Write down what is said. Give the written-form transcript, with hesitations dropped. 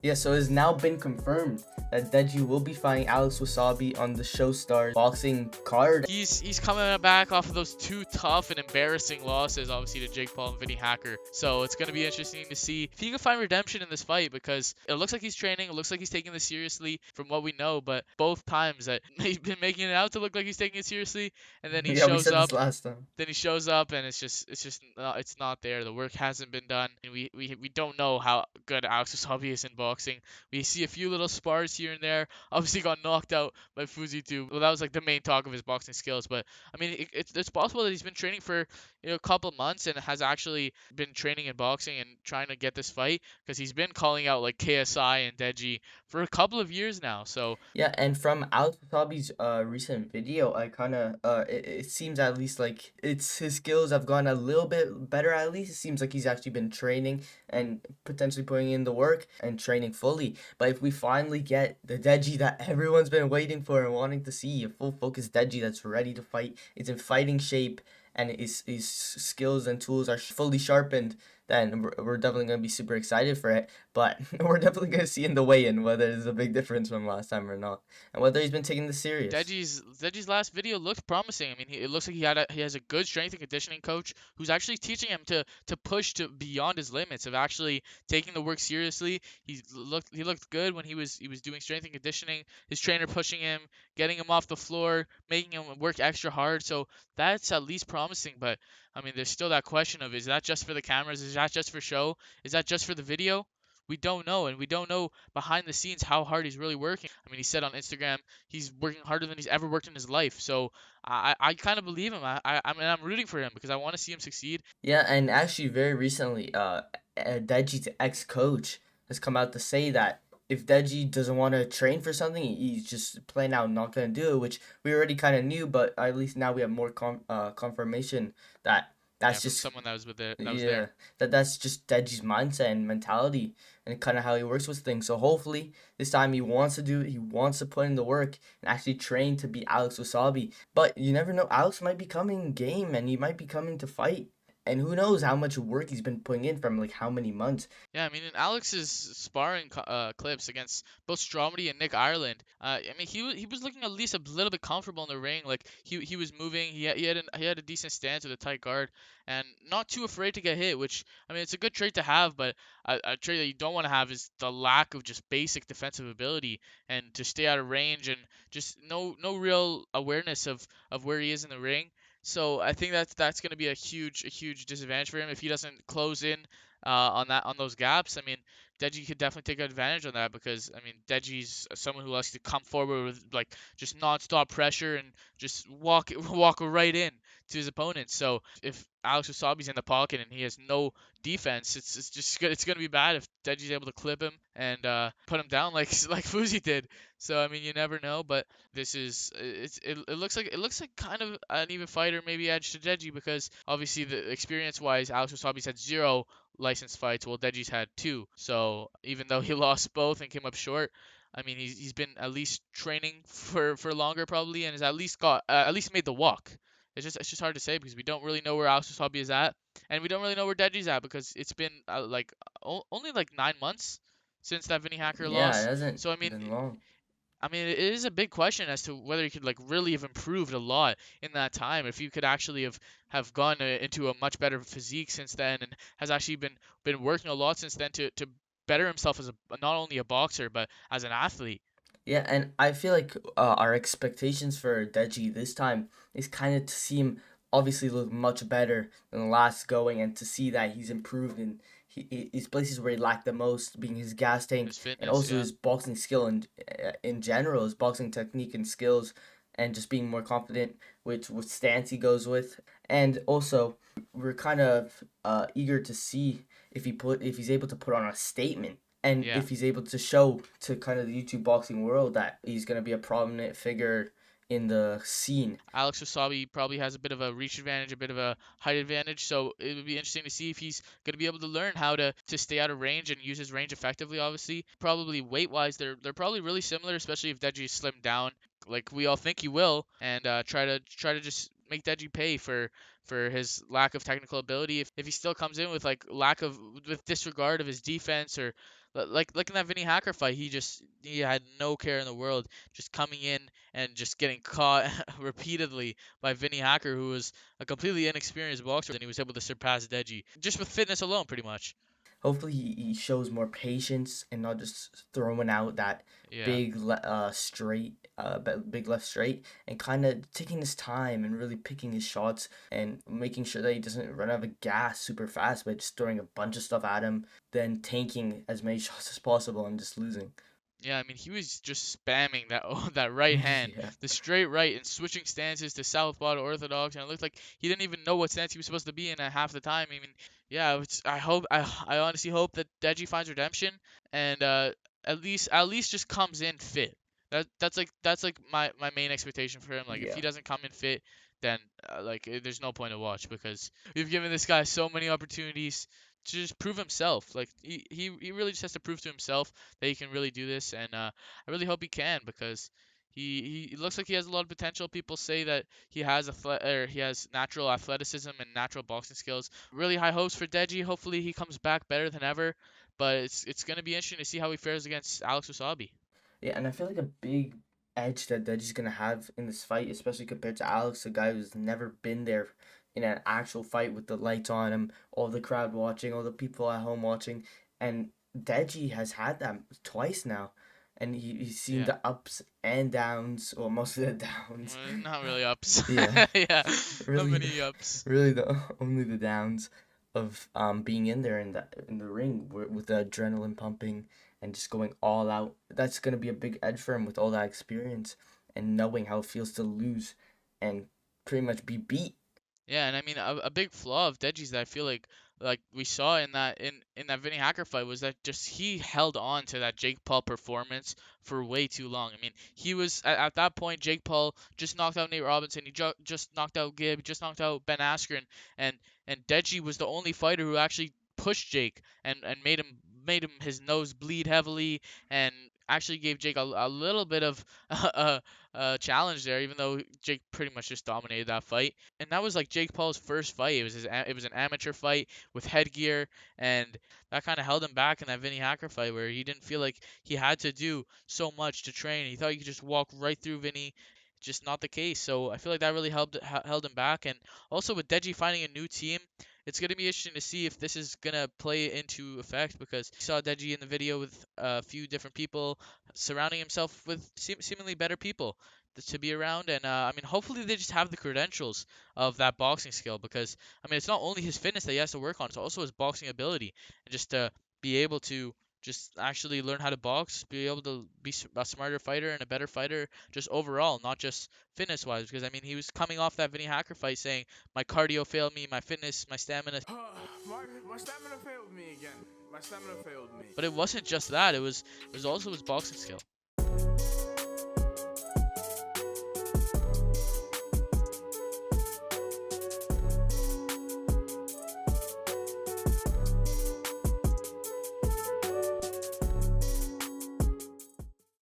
Yeah, so it's now been confirmed that Deji will be fighting Alex Wassabi on the Showstar Boxing card. He's coming back off of those two tough and embarrassing losses, obviously, to Jake Paul and Vinny Hacker. So it's going to be interesting to see if he can find redemption in this fight, because it looks like he's training. It looks like he's taking this seriously from what we know. But both times that he's been making it out to look like he's taking it seriously, and then he Yeah, we shows said this up last time. and it's just not, it's not there. The work hasn't been done, and we don't know how good Alex Wassabi is in boxing. We see a few little spars here and there. Obviously got knocked out by Fuzi too. Well, that was like the main talk of his boxing skills. But I mean, it's possible that he's been training for a couple of months and has actually been training in boxing and trying to get this fight, because he's been calling out like KSI and Deji for a couple of years now. So Yeah, and from Alex Wasabi's recent video, I kind of it seems at least like it's his skills have gone a little bit better. At least it seems like he's actually been training and potentially putting in the work and training fully. But if we finally get the Deji that everyone's been waiting for and wanting to see, a full focus Deji that's ready to fight, is in fighting shape, and his skills and tools are fully sharpened, then we're definitely going to be super excited for it. But we're definitely going to see in the weigh-in whether there's a big difference from last time or not, and whether he's been taking this serious. Deji's last video looked promising. I mean, it looks like he has a good strength and conditioning coach who's actually teaching him to push to beyond his limits, of actually taking the work seriously. He looked good when he was doing strength and conditioning. His trainer pushing him, getting him off the floor, making him work extra hard. So that's at least promising. But I mean, there's still that question of, is that just for the cameras? Is that just for show? Is that just for the video? We don't know, and we don't know behind the scenes how hard he's really working. I mean, he said on Instagram he's working harder than he's ever worked in his life. So I kind of believe him. I mean, I'm rooting for him because I want to see him succeed. Yeah, and actually, very recently, Deji's ex-coach has come out to say that if Deji doesn't want to train for something, he's just plain out not gonna do it, which we already kind of knew, but at least now we have more confirmation that Yeah, that's from just someone that was yeah, there. that's just Deji's mindset and mentality and kind of how he works with things. So hopefully this time he wants to do it. He wants to put in the work and actually train to be Alex Wasabi. But you never know. Alex might be coming game and he might be coming to fight. And who knows how much work he's been putting in from like how many months. Yeah, I mean, in Alex's sparring clips against both Stromedy and Nick Ireland, I mean, he was looking at least a little bit comfortable in the ring. Like he was moving. He had a decent stance with a tight guard, and not too afraid to get hit. Which, I mean, it's a good trait to have, but a trait that you don't want to have is the lack of just basic defensive ability, and to stay out of range, and just no real awareness of where he is in the ring. So I think that's going to be a huge disadvantage for him if he doesn't close in on those gaps. I mean, Deji could definitely take advantage on that, because I mean, Deji's someone who likes to come forward with like just nonstop pressure and just walk right in to his opponent. So if Alex Wasabi's in the pocket and he has no defense, it's gonna be bad if Deji's able to clip him and put him down like Fuzi did. So I mean, you never know, but it looks like kind of an even fighter, maybe edge to Deji, because obviously the experience wise, Alex Wasabi's had zero licensed fights, while Deji's had two. So even though he lost both and came up short, I mean, he's been at least training for longer probably, and has at least made the walk. It's just hard to say, because we don't really know where Alex Wasabi is at, and we don't really know where Deji's at, because it's been only like 9 months since that Vinny Hacker Yeah, it loss. hasn't So I mean, been long. it is a big question as to whether he could like really have improved a lot in that time. If he could actually have gone into a much better physique since then, and has actually been working a lot since then to better himself as not only a boxer but as an athlete. Yeah, and I feel like our expectations for Deji this time is kind of to see him obviously look much better than the last going, and to see that he's improved in his places where he lacked the most, being his gas tank His and fitness, also yeah. his boxing skill and in general, his boxing technique and skills, and just being more confident with stance he goes with. And also, we're kind of eager to see if he's able to put on a statement, and Yeah. if he's able to show to kind of the YouTube boxing world that he's going to be a prominent figure in the scene. Alex Wasabi probably has a bit of a reach advantage, a bit of a height advantage, so it would be interesting to see if he's going to be able to learn how to stay out of range and use his range effectively. Obviously, probably weight wise, they're probably really similar, especially if Deji is slimmed down, like we all think he will, and try to just make Deji pay for his lack of technical ability. If he still comes in with like lack of with disregard of his defense, or Like in that Vinny Hacker fight, he had no care in the world, just coming in and just getting caught repeatedly by Vinny Hacker, who was a completely inexperienced boxer, and he was able to surpass Deji just with fitness alone, pretty much. Hopefully he shows more patience and not just throwing out that Yeah. straight big left straight, and kind of taking his time and really picking his shots and making sure that he doesn't run out of gas super fast by just throwing a bunch of stuff at him, then tanking as many shots as possible and just losing. Yeah, I mean, he was just spamming that that right hand, Yeah. the straight right, and switching stances to southpaw to orthodox, and it looked like he didn't even know what stance he was supposed to be in at half the time. I mean, yeah, I honestly hope that Deji finds redemption and at least just comes in fit. That's like my main expectation for him. Like if Yeah. he doesn't come in fit, then there's no point to watch because we've given this guy so many opportunities to just prove himself. Like he really just has to prove to himself that he can really do this, and I really hope he can because he looks like he has a lot of potential. People say that he has natural athleticism and natural boxing skills. Really high hopes for Deji. Hopefully he comes back better than ever. But it's gonna be interesting to see how he fares against Alex Wasabi. Yeah, and I feel like a big edge that Deji's gonna have in this fight, especially compared to Alex, a guy who's never been there in an actual fight with the lights on him, all the crowd watching, all the people at home watching, and Deji has had that twice now, and he's seen Yeah. the ups and downs, or most of the downs. Not really ups. Yeah, Yeah, not really, many ups. really the only the downs of being in there in the ring with the adrenaline pumping and just going all out. That's gonna be a big edge for him with all that experience and knowing how it feels to lose and pretty much be beat. Yeah, and I mean a big flaw of Deji's that I feel like we saw in that Vinny Hacker fight was that just he held on to that Jake Paul performance for way too long. I mean, he was at that point Jake Paul just knocked out Nate Robinson, he just knocked out Gibb, just knocked out Ben Askren, and Deji was the only fighter who actually pushed Jake and made him his nose bleed heavily and actually gave Jake a little bit of a challenge there, even though Jake pretty much just dominated that fight. And that was like Jake Paul's first fight. It was an amateur fight with headgear, and that kind of held him back in that Vinny Hacker fight where he didn't feel like he had to do so much to train. He thought he could just walk right through Vinny. Just not the case. So I feel like that really held him back. And also with Deji finding a new team, it's gonna be interesting to see if this is gonna play into effect because we saw Deji in the video with a few different people surrounding himself with seemingly better people to be around. And I mean, hopefully they just have the credentials of that boxing skill because I mean, it's not only his fitness that he has to work on; it's also his boxing ability, and just to be able to just actually learn how to box, be able to be a smarter fighter and a better fighter, just overall, not just fitness wise. Because I mean, he was coming off that Vinny Hacker fight saying, "My cardio failed me, my fitness, my stamina." my stamina failed me again. My stamina failed me. But it wasn't just that; it was also his boxing skill.